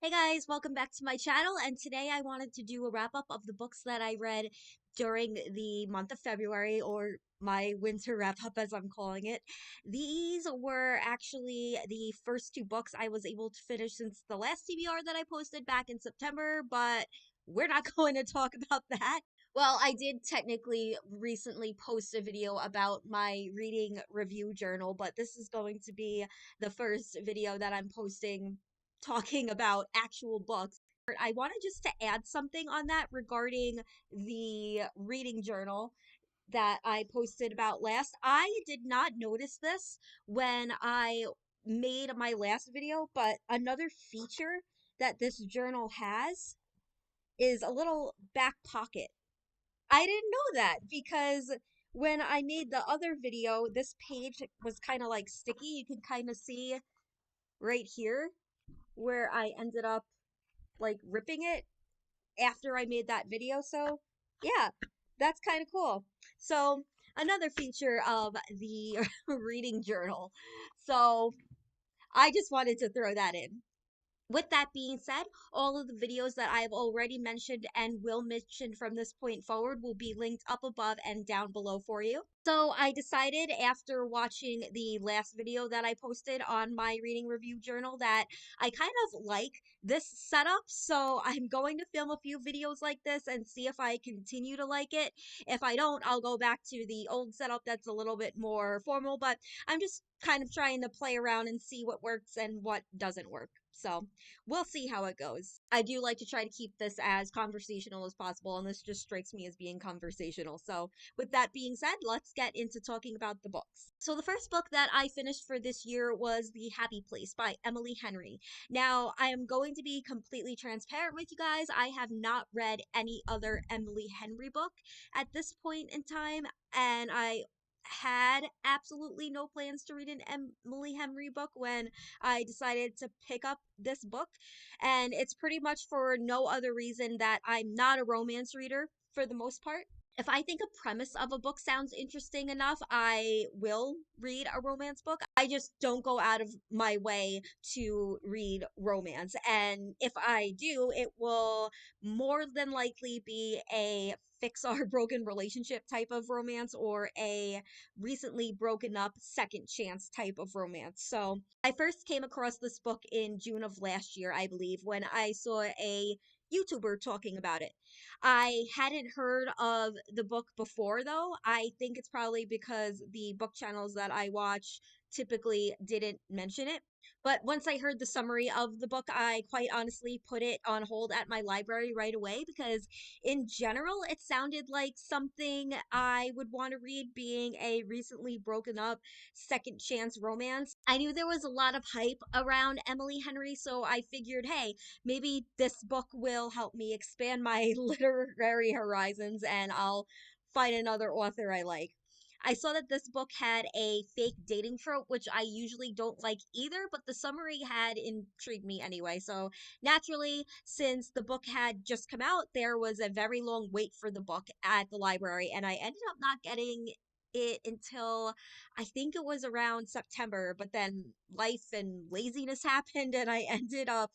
Hey guys, welcome back to my channel, and today I wanted to do a wrap up of the books that I read during the month of February, or my winter wrap up as I'm calling it. These were actually the first two books I was able to finish since the last TBR that I posted back in September, but we're not going to talk about that. Well, I did technically recently post a video about my reading review journal, but this is going to be the first video that I'm posting talking about actual books. I wanted just to add something on that regarding the reading journal that I posted about last. I did not notice this when I made my last video, but another feature that this journal has is a little back pocket. I didn't know that because when I made the other video, this page was kind of like sticky. You can kind of see right here where I ended up like ripping it after I made that video. So, yeah, that's kind of cool. So, another feature of the reading journal. So, I just wanted to throw that in. With that being said, all of the videos that I've already mentioned and will mention from this point forward will be linked up above and down below for you. So I decided after watching the last video that I posted on my reading review journal that I kind of like this setup. So I'm going to film a few videos like this and see if I continue to like it. If I don't, I'll go back to the old setup that's a little bit more formal, but I'm just kind of trying to play around and see what works and what doesn't work. So we'll see how it goes. I do like to try to keep this as conversational as possible, and this just strikes me as being conversational. So, with that being said, let's get into talking about the books. So, the first book that I finished for this year was The Happy Place by Emily Henry. Now, I am going to be completely transparent with you guys. I have not read any other Emily Henry book at this point in time, and I had absolutely no plans to read an Emily Henry book when I decided to pick up this book. And it's pretty much for no other reason that I'm not a romance reader for the most part. If I think a premise of a book sounds interesting enough, I will read a romance book. I just don't go out of my way to read romance. And if I do, it will more than likely be a fix our broken relationship type of romance or a recently broken up second chance type of romance. So I first came across this book in June of last year, I believe, when I saw a YouTuber talking about it. I hadn't heard of the book before, though. I think it's probably because the book channels that I watch typically didn't mention it. But once I heard the summary of the book, I quite honestly put it on hold at my library right away because, in general, it sounded like something I would want to read, being a recently broken up second chance romance. I knew there was a lot of hype around Emily Henry, so I figured, hey, maybe this book will help me expand my literary horizons and I'll find another author I like. I saw that this book had a fake dating trope, which I usually don't like either, but the summary had intrigued me anyway. So, naturally, since the book had just come out, there was a very long wait for the book at the library, and I ended up not getting it until I think it was around September, but then life and laziness happened, and I ended up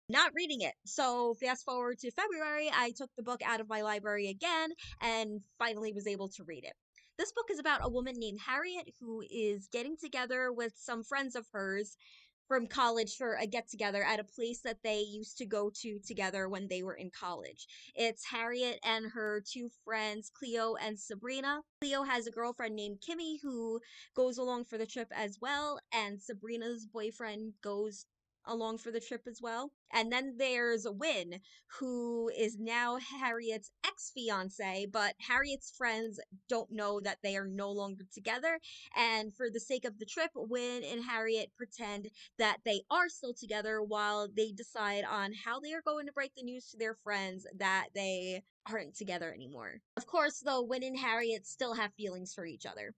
not reading it. So, fast forward to February, I took the book out of my library again and finally was able to read it. This book is about a woman named Harriet who is getting together with some friends of hers from college for a get together at a place that they used to go to together when they were in college. It's Harriet and her two friends, Cleo and Sabrina. Cleo has a girlfriend named Kimmy who goes along for the trip as well, and Sabrina's boyfriend goes along for the trip as well. And then there's Win, who is now Harriet's ex fiance, but Harriet's friends don't know that they are no longer together. And for the sake of the trip, Win and Harriet pretend that they are still together while they decide on how they are going to break the news to their friends that they aren't together anymore. Of course, though, Win and Harriet still have feelings for each other.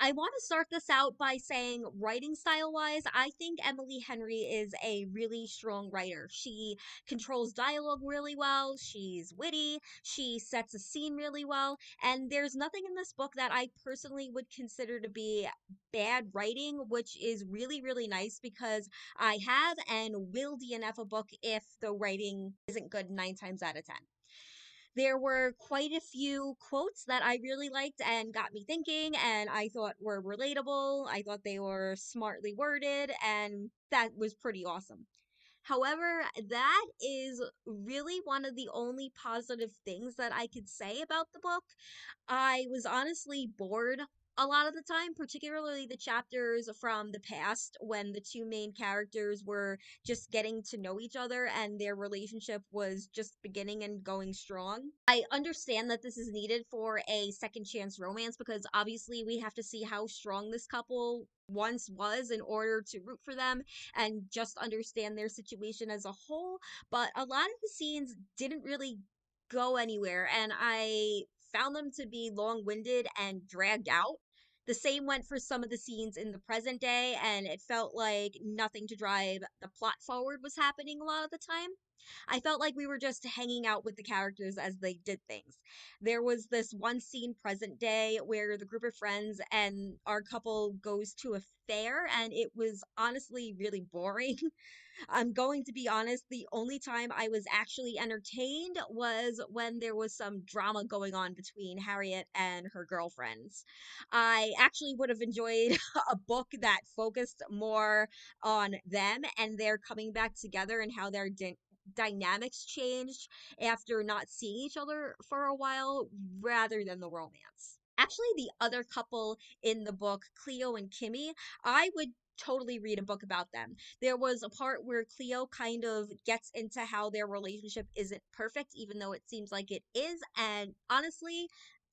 I want to start this out by saying, writing style wise, I think Emily Henry is a really strong writer. She controls dialogue really well, she's witty, she sets a scene really well, and there's nothing in this book that I personally would consider to be bad writing, which is really, really nice because I have and will DNF a book if the writing isn't good 9 times out of 10. There were quite a few quotes that I really liked and got me thinking, and I thought were relatable. I thought they were smartly worded, and that was pretty awesome. However, that is really one of the only positive things that I could say about the book. I was honestly bored a lot of the time, particularly the chapters from the past when the two main characters were just getting to know each other and their relationship was just beginning and going strong. I understand that this is needed for a second chance romance because obviously we have to see how strong this couple once was in order to root for them and just understand their situation as a whole. But a lot of the scenes didn't really go anywhere, and I found them to be long winded and dragged out. The same went for some of the scenes in the present day, and it felt like nothing to drive the plot forward was happening a lot of the time. I felt like we were just hanging out with the characters as they did things. There was this one scene present day where the group of friends and our couple goes to a fair, and it was honestly really boring. I'm going to be honest, the only time I was actually entertained was when there was some drama going on between Harriet and her girlfriends. I actually would have enjoyed a book that focused more on them and their coming back together and how their dynamics changed after not seeing each other for a while rather than the romance. Actually, the other couple in the book, Cleo and Kimmy, I would totally read a book about them. There was a part where Cleo kind of gets into how their relationship isn't perfect, even though it seems like it is. And honestly,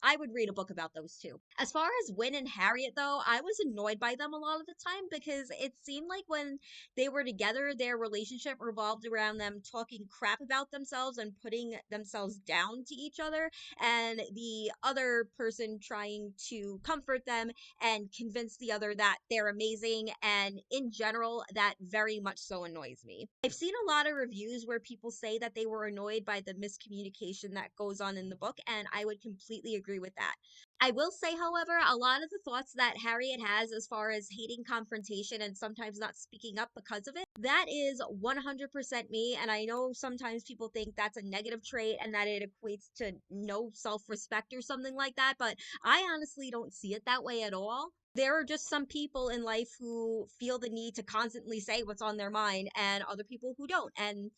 I would read a book about those two. As far as Win and Harriet, though, I was annoyed by them a lot of the time because it seemed like when they were together, their relationship revolved around them talking crap about themselves and putting themselves down to each other, and the other person trying to comfort them and convince the other that they're amazing. And in general, that very much so annoys me. I've seen a lot of reviews where people say that they were annoyed by the miscommunication that goes on in the book, and I would completely agree with that. I will say, however, a lot of the thoughts that Harriet has as far as hating confrontation and sometimes not speaking up because of it, that is 100% me. And I know sometimes people think that's a negative trait and that it equates to no self respect or something like that, but I honestly don't see it that way at all. There are just some people in life who feel the need to constantly say what's on their mind and other people who don't. And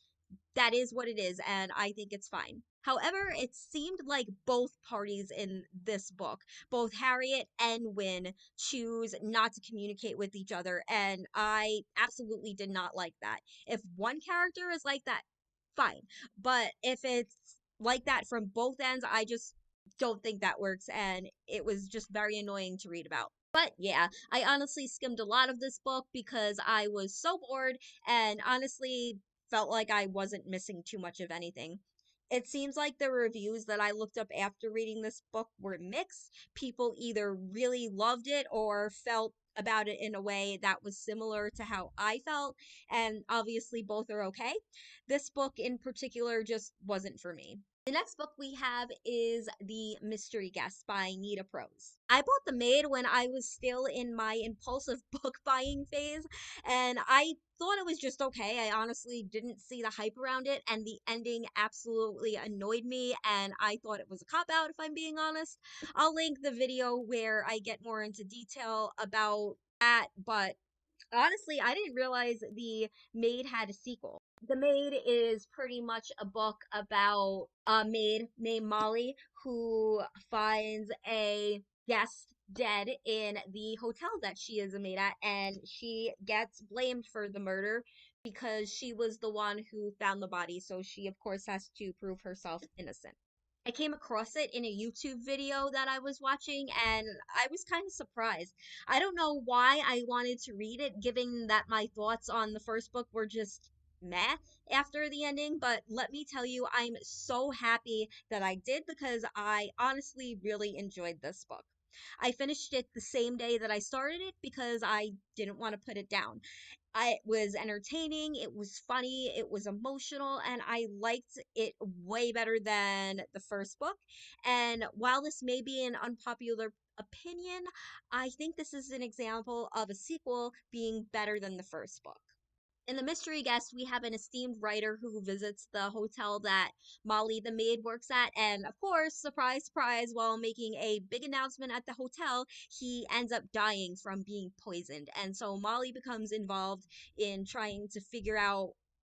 that is what it is, and I think it's fine. However, it seemed like both parties in this book, both Harriet and Win, choose not to communicate with each other, and I absolutely did not like that. If one character is like that, fine. But if it's like that from both ends, I just don't think that works, and it was just very annoying to read about. But yeah, I honestly skimmed a lot of this book because I was so bored and honestly felt like I wasn't missing too much of anything. It seems like the reviews that I looked up after reading this book were mixed. People either really loved it or felt about it in a way that was similar to how I felt, and obviously both are okay. This book in particular just wasn't for me. The next book we have is The Mystery Guest by Nita Prose. I bought The Maid when I was still in my impulsive book buying phase, and I thought it was just okay. I honestly didn't see the hype around it, and the ending absolutely annoyed me, and I thought it was a cop out, if I'm being honest. I'll link the video where I get more into detail about that, but honestly, I didn't realize The Maid had a sequel. The Maid is pretty much a book about a maid named Molly who finds a guest dead in the hotel that she is a maid at, and she gets blamed for the murder because she was the one who found the body, so she, of course, has to prove herself innocent. I came across it in a YouTube video that I was watching, and I was kind of surprised. I don't know why I wanted to read it, given that my thoughts on the first book were just meh after the ending, but let me tell you, I'm so happy that I did because I honestly really enjoyed this book. I finished it the same day that I started it because I didn't want to put it down. It was entertaining, it was funny, it was emotional, and I liked it way better than the first book. And while this may be an unpopular opinion, I think this is an example of a sequel being better than the first book. In the mystery guest, we have an esteemed writer who visits the hotel that Molly the maid works at. And of course, surprise, surprise, while making a big announcement at the hotel, he ends up dying from being poisoned. And so Molly becomes involved in trying to figure out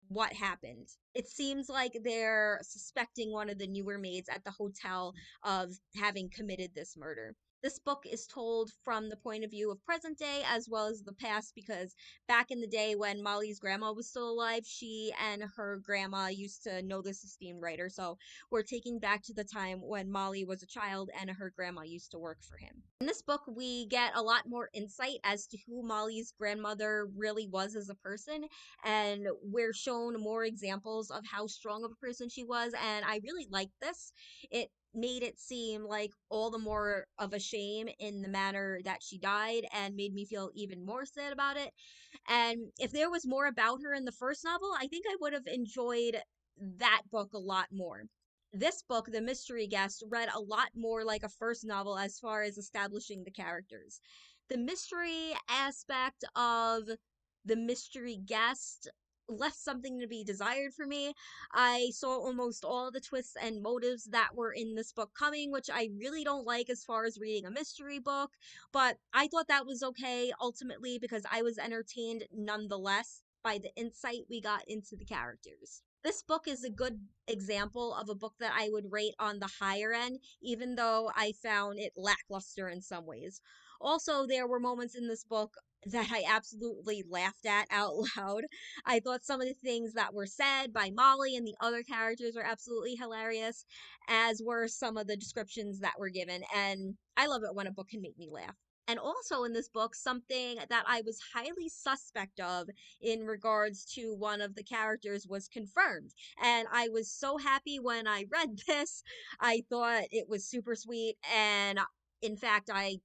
what happened. It seems like they're suspecting one of the newer maids at the hotel of having committed this murder. This book is told from the point of view of present day as well as the past because back in the day when Molly's grandma was still alive, she and her grandma used to know this esteemed writer. So we're taking back to the time when Molly was a child and her grandma used to work for him. In this book, we get a lot more insight as to who Molly's grandmother really was as a person, and we're shown more examples of how strong of a person she was. And I really liked this. It made it seem like all the more of a shame in the manner that she died and made me feel even more sad about it. And if there was more about her in the first novel, I think I would have enjoyed that book a lot more. This book, The Mystery Guest, read a lot more like a first novel as far as establishing the characters. The mystery aspect of The Mystery Guest left something to be desired for me. I saw almost all the twists and motives that were in this book coming, which I really don't like as far as reading a mystery book, but I thought that was okay ultimately because I was entertained nonetheless by the insight we got into the characters. This book is a good example of a book that I would rate on the higher end, even though I found it lackluster in some ways. Also, there were moments in this book that I absolutely laughed at out loud. I thought some of the things that were said by Molly and the other characters were absolutely hilarious, as were some of the descriptions that were given. And I love it when a book can make me laugh. And also in this book, something that I was highly suspect of in regards to one of the characters was confirmed. And I was so happy when I read this. I thought it was super sweet. And in fact, I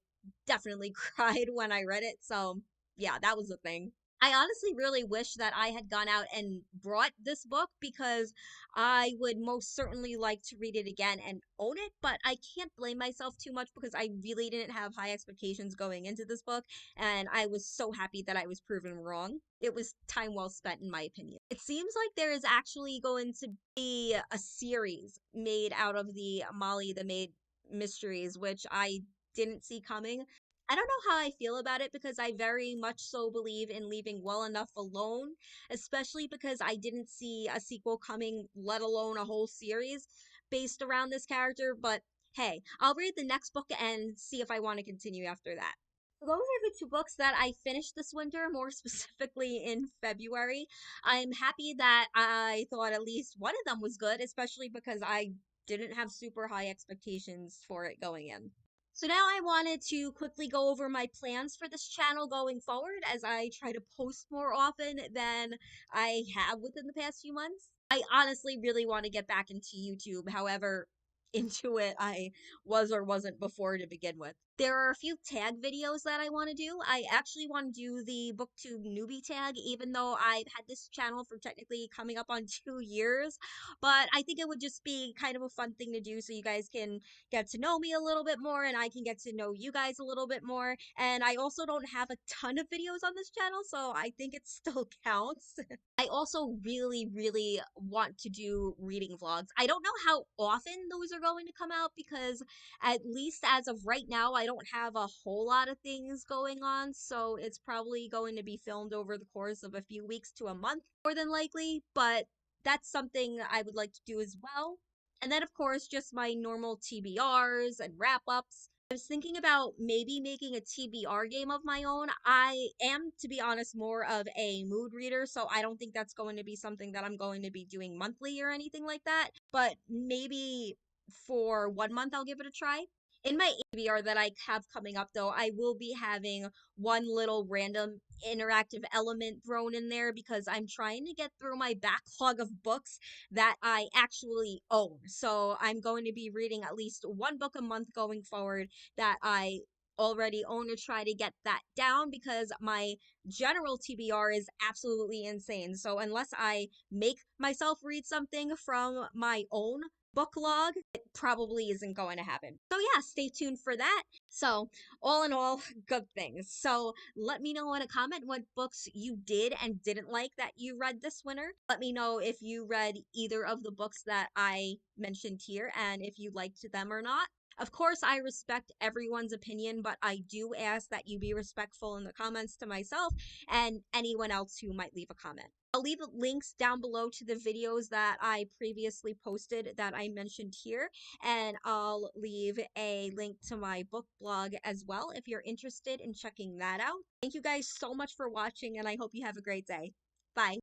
definitely cried when I read it. So, yeah, that was the thing. I honestly really wish that I had gone out and brought this book because I would most certainly like to read it again and own it, but I can't blame myself too much because I really didn't have high expectations going into this book, and I was so happy that I was proven wrong. It was time well spent, in my opinion. It seems like there is actually going to be a series made out of the Molly the Maid mysteries, which I didn't see coming. I don't know how I feel about it because I very much so believe in leaving well enough alone, especially because I didn't see a sequel coming, let alone a whole series based around this character. But hey, I'll read the next book and see if I want to continue after that. So those are the two books that I finished this winter, more specifically in February. I'm happy that I thought at least one of them was good, especially because I didn't have super high expectations for it going in. So now I wanted to quickly go over my plans for this channel going forward as I try to post more often than I have within the past few months. I honestly really want to get back into YouTube. However, into it I was or wasn't before to begin with. There are a few tag videos that I want to do. I actually want to do the booktube newbie tag, even though I've had this channel for technically coming up on 2 years. But I think it would just be kind of a fun thing to do so you guys can get to know me a little bit more and I can get to know you guys a little bit more. And I also don't have a ton of videos on this channel, so I think it still counts. I also really, really want to do reading vlogs. I don't know how often those are going to come out because at least as of right now, I don't have a whole lot of things going on. So it's probably going to be filmed over the course of a few weeks to a month, more than likely. But that's something I would like to do as well. And then, of course, just my normal TBRs and wrap ups. I was thinking about maybe making a TBR game of my own. I am, to be honest, more of a mood reader, so I don't think that's going to be something that I'm going to be doing monthly or anything like that. But maybe for 1 month, I'll give it a try. In my ABR that I have coming up, though, I will be having one little random interactive element thrown in there because I'm trying to get through my backlog of books that I actually own. So I'm going to be reading at least one book a month going forward that I already own, to try to get that down because my general TBR is absolutely insane. So unless I make myself read something from my own book log, it probably isn't going to happen. So yeah, stay tuned for that. So all in all, good things. So let me know in a comment what books you did and didn't like that you read this winter. Let me know if you read either of the books that I mentioned here and if you liked them or not. Of course, I respect everyone's opinion, but I do ask that you be respectful in the comments to myself and anyone else who might leave a comment. I'll leave links down below to the videos that I previously posted that I mentioned here, and I'll leave a link to my book blog as well if you're interested in checking that out. Thank you guys so much for watching, and I hope you have a great day. Bye.